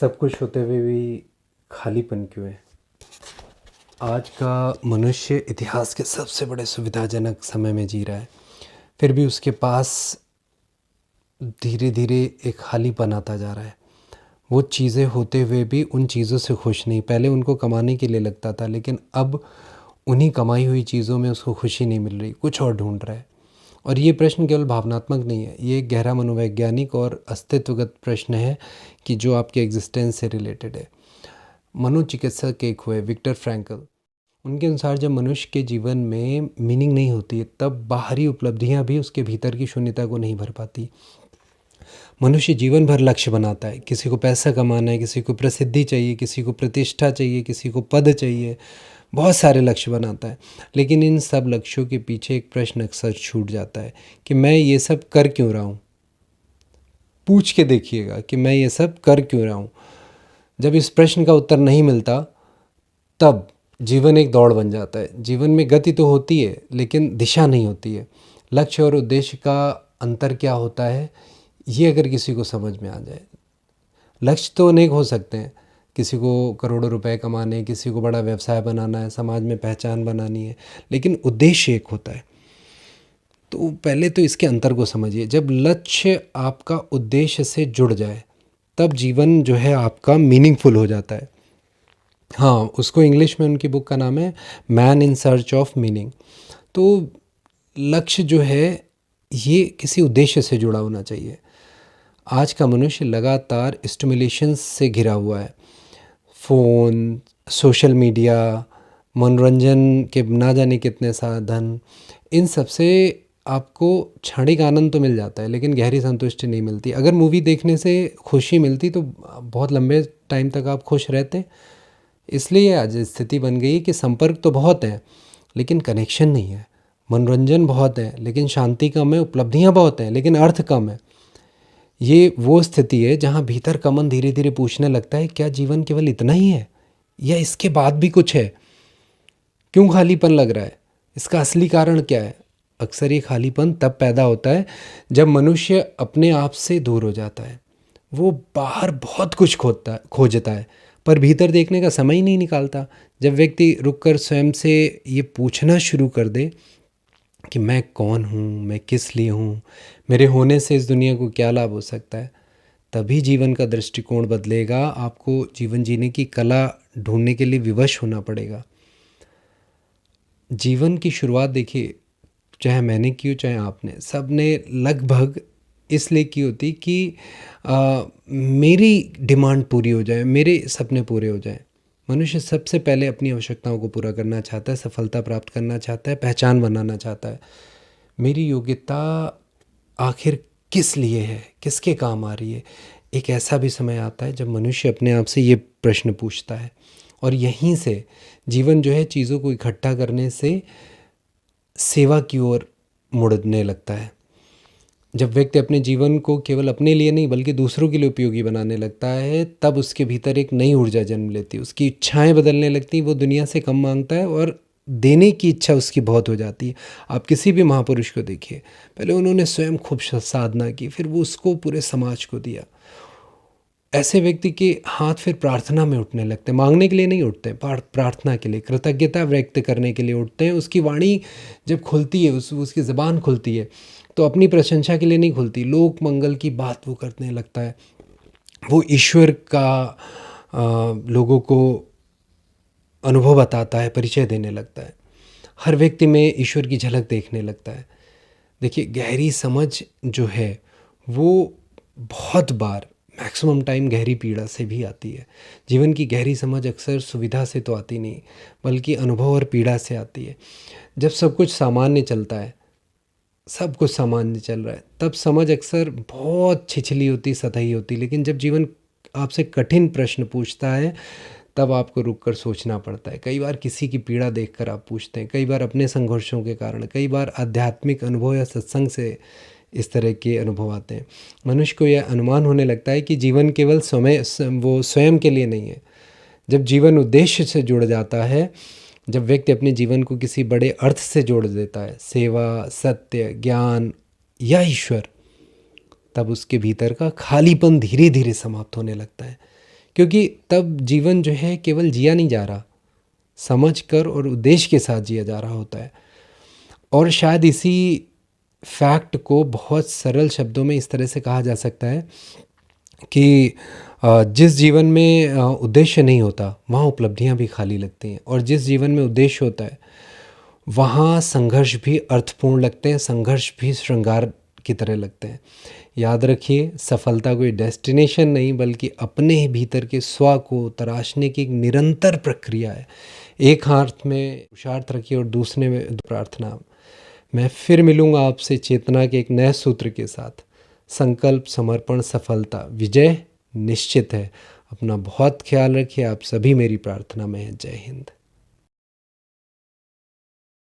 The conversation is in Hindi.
सब कुछ होते हुए भी खालीपन क्यों है? आज का मनुष्य इतिहास के सबसे बड़े सुविधाजनक समय में जी रहा है, फिर भी उसके पास धीरे धीरे एक खालीपन आता जा रहा है। वो चीज़ें होते हुए भी उन चीज़ों से खुश नहीं। पहले उनको कमाने के लिए लगता था, लेकिन अब उन्हीं कमाई हुई चीज़ों में उसको खुशी नहीं मिल रही, कुछ और ढूंढ रहा है। और ये प्रश्न केवल भावनात्मक नहीं है, ये एक गहरा मनोवैज्ञानिक और अस्तित्वगत प्रश्न है कि जो आपके एग्जिस्टेंस से रिलेटेड है। मनोचिकित्सक एक हुए विक्टर फ्रैंकल, उनके अनुसार जब मनुष्य के जीवन में मीनिंग नहीं होती है, तब बाहरी उपलब्धियां भी उसके भीतर की शून्यता को नहीं भर पाती। मनुष्य जीवन भर लक्ष्य बनाता है, किसी को पैसा कमाना है, किसी को प्रसिद्धि चाहिए, किसी को प्रतिष्ठा चाहिए, किसी को पद चाहिए, बहुत सारे लक्ष्य बनाता है। लेकिन इन सब लक्ष्यों के पीछे एक प्रश्न अक्सर छूट जाता है कि मैं ये सब कर क्यों रहा हूँ। पूछ के देखिएगा कि मैं ये सब कर क्यों रहा हूँ। जब इस प्रश्न का उत्तर नहीं मिलता, तब जीवन एक दौड़ बन जाता है। जीवन में गति तो होती है, लेकिन दिशा नहीं होती है। लक्ष्य और उद्देश्य का अंतर क्या होता है, ये अगर किसी को समझ में आ जाए। लक्ष्य तो अनेक हो सकते हैं, किसी को करोड़ों रुपए कमाने हैं, किसी को बड़ा व्यवसाय बनाना है, समाज में पहचान बनानी है, लेकिन उद्देश्य एक होता है। तो पहले तो इसके अंतर को समझिए। जब लक्ष्य आपका उद्देश्य से जुड़ जाए, तब जीवन जो है आपका मीनिंगफुल हो जाता है। हाँ, उसको इंग्लिश में उनकी बुक का नाम है man in search of meaning. तो लक्ष्य जो है ये किसी उद्देश्य से जुड़ा होना चाहिए। आज का मनुष्य लगातार स्टिमुलेशंस से घिरा हुआ है। फ़ोन, सोशल मीडिया, मनोरंजन के ना जाने कितने साधन, इन सब से आपको क्षणिक आनंद तो मिल जाता है, लेकिन गहरी संतुष्टि नहीं मिलती। अगर मूवी देखने से खुशी मिलती तो बहुत लंबे टाइम तक आप खुश रहते। इसलिए आज स्थिति बन गई कि संपर्क तो बहुत है, लेकिन कनेक्शन नहीं है। मनोरंजन बहुत है, लेकिन शांति कम है। उपलब्धियां बहुत हैं, लेकिन अर्थ कम है। ये वो स्थिति है जहाँ भीतर का मन धीरे धीरे पूछने लगता है, क्या जीवन केवल इतना ही है, या इसके बाद भी कुछ है? क्यों खालीपन लग रहा है? इसका असली कारण क्या है? अक्सर ये खालीपन तब पैदा होता है जब मनुष्य अपने आप से दूर हो जाता है। वो बाहर बहुत कुछ खोजता है, पर भीतर देखने का समय ही नहीं निकालता। जब व्यक्ति रुककर स्वयं से ये पूछना शुरू कर दे कि मैं कौन हूँ, मैं किस लिए हूँ, मेरे होने से इस दुनिया को क्या लाभ हो सकता है, तभी जीवन का दृष्टिकोण बदलेगा। आपको जीवन जीने की कला ढूंढने के लिए विवश होना पड़ेगा। जीवन की शुरुआत देखिए, चाहे मैंने की हो चाहे आपने, सब ने लगभग इसलिए की होती कि मेरी डिमांड पूरी हो जाए, मेरे सपने पूरे हो जाएं। मनुष्य सबसे पहले अपनी आवश्यकताओं को पूरा करना चाहता है, सफलता प्राप्त करना चाहता है, पहचान बनाना चाहता है। मेरी योग्यता आखिर किस लिए है, किसके काम आ रही है? एक ऐसा भी समय आता है जब मनुष्य अपने आप से ये प्रश्न पूछता है, और यहीं से जीवन जो है चीज़ों को इकट्ठा करने से सेवा की ओर मुड़ने लगता है। जब व्यक्ति अपने जीवन को केवल अपने लिए नहीं बल्कि दूसरों के लिए उपयोगी बनाने लगता है, तब उसके भीतर एक नई ऊर्जा जन्म लेती है। उसकी इच्छाएं बदलने लगती हैं, वो दुनिया से कम मांगता है और देने की इच्छा उसकी बहुत हो जाती है। आप किसी भी महापुरुष को देखिए, पहले उन्होंने स्वयं खूब साधना की, फिर वो उसको पूरे समाज को दिया। ऐसे व्यक्ति के हाथ फिर प्रार्थना में उठने लगते हैं। मांगने के लिए नहीं उठते हैं, प्रार्थना के लिए, कृतज्ञता व्यक्त करने के लिए उठते हैं। उसकी वाणी जब खुलती है, उसकी ज़बान खुलती है, तो अपनी प्रशंसा के लिए नहीं खुलती, लोक मंगल की बात वो करने लगता है। वो ईश्वर का लोगों को अनुभव बताता है, परिचय देने लगता है। हर व्यक्ति में ईश्वर की झलक देखने लगता है। देखिए, गहरी समझ जो है वो बहुत बार, मैक्सिमम टाइम, गहरी पीड़ा से भी आती है। जीवन की गहरी समझ अक्सर सुविधा से तो आती नहीं, बल्कि अनुभव और पीड़ा से आती है। जब सब कुछ सामान्य चलता है, सब कुछ सामान्य चल रहा है, तब समझ अक्सर बहुत छिछली होती, सतही होती। लेकिन जब जीवन आपसे कठिन प्रश्न पूछता है, तब आपको रुककर सोचना पड़ता है। कई बार किसी की पीड़ा देखकर आप पूछते हैं, कई बार अपने संघर्षों के कारण, कई बार आध्यात्मिक अनुभव या सत्संग से इस तरह के अनुभव आते हैं। मनुष्य को यह अनुमान होने लगता है कि जीवन केवल वो स्वयं के लिए नहीं है। जब जीवन उद्देश्य से जुड़ जाता है, जब व्यक्ति अपने जीवन को किसी बड़े अर्थ से जोड़ देता है, सेवा, सत्य, ज्ञान या ईश्वर, तब उसके भीतर का खालीपन धीरे धीरे समाप्त होने लगता है। क्योंकि तब जीवन जो है केवल जिया नहीं जा रहा, समझ कर और उद्देश्य के साथ जिया जा रहा होता है। और शायद इसी फैक्ट को बहुत सरल शब्दों में इस तरह से कहा जा सकता है कि जिस जीवन में उद्देश्य नहीं होता वहाँ उपलब्धियाँ भी खाली लगती हैं, और जिस जीवन में उद्देश्य होता है वहाँ संघर्ष भी अर्थपूर्ण लगते हैं, संघर्ष भी श्रृंगार की तरह लगते हैं। याद रखिए, सफलता कोई डेस्टिनेशन नहीं बल्कि अपने ही भीतर के स्व को तराशने की एक निरंतर प्रक्रिया है। एक हाथ में पुरुषार्थ रखिए और दूसरे में प्रार्थना। मैं फिर मिलूँगा आपसे चेतना के एक नए सूत्र के साथ। संकल्प, समर्पण, सफलता, विजय निश्चित है। अपना बहुत ख्याल रखिए। आप सभी मेरी प्रार्थना में हैं। जय हिंद।